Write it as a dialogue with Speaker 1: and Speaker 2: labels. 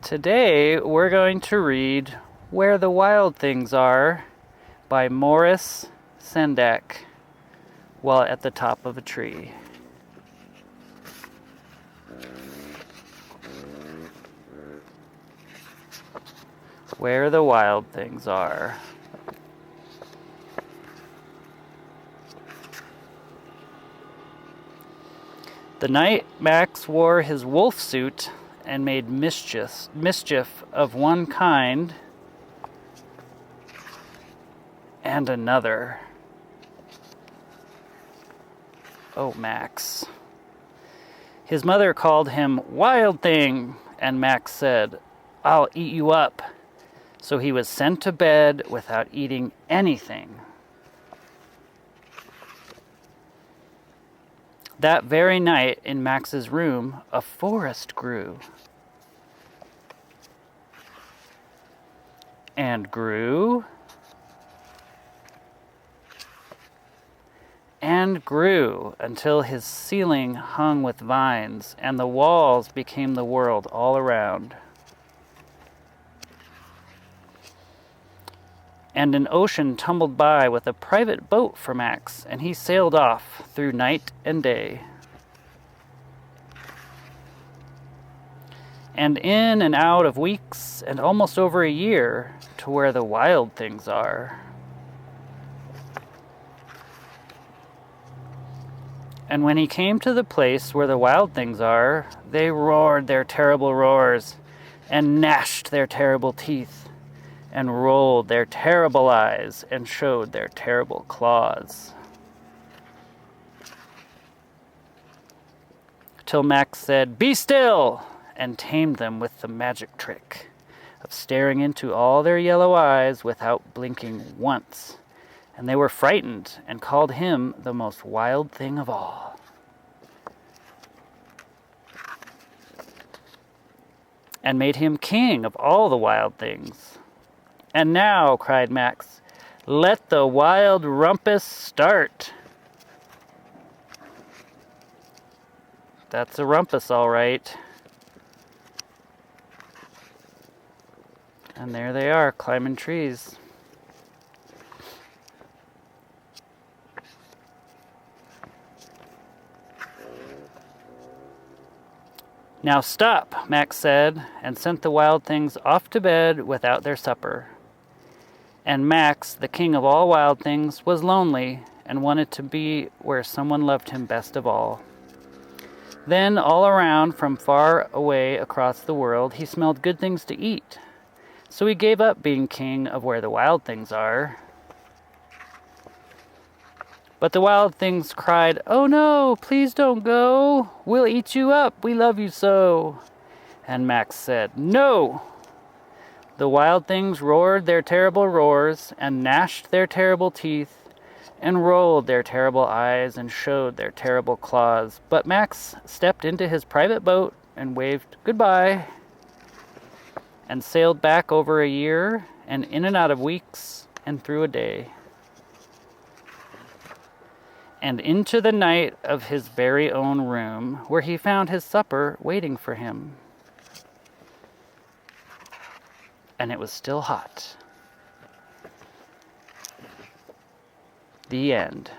Speaker 1: Today we're going to read Where the Wild Things Are by Morris Sendak while at the top of a tree. Where the Wild Things Are. The night Max wore his wolf suit and made mischief of one kind and another. Oh, Max. His mother called him Wild Thing, and Max said, "I'll eat you up." So he was sent to bed without eating anything. That very night in Max's room, a forest grew. And grew. And grew until his ceiling hung with vines and the walls became the world all around. And an ocean tumbled by with a private boat for Max, and he sailed off through night and day. And in and out of weeks, and almost over a year, to where the wild things are. And when he came to the place where the wild things are, they roared their terrible roars, and gnashed their terrible teeth, and rolled their terrible eyes, and showed their terrible claws. Till Max said, "Be still!" and tamed them with the magic trick of staring into all their yellow eyes without blinking once. And they were frightened, and called him the most wild thing of all. And made him king of all the wild things. "And now," cried Max, "let the wild rumpus start." That's a rumpus, all right. And there they are, climbing trees. "Now stop," Max said, and sent the wild things off to bed without their supper. And Max, the king of all wild things, was lonely and wanted to be where someone loved him best of all. Then all around, from far away across the world, he smelled good things to eat. So he gave up being king of where the wild things are. But the wild things cried, "Oh no, please don't go. We'll eat you up. We love you so." And Max said, "No." The wild things roared their terrible roars, and gnashed their terrible teeth, and rolled their terrible eyes, and showed their terrible claws. But Max stepped into his private boat, and waved goodbye, and sailed back over a year, and in and out of weeks, and through a day. And into the night of his very own room, where he found his supper waiting for him. And it was still hot. The end.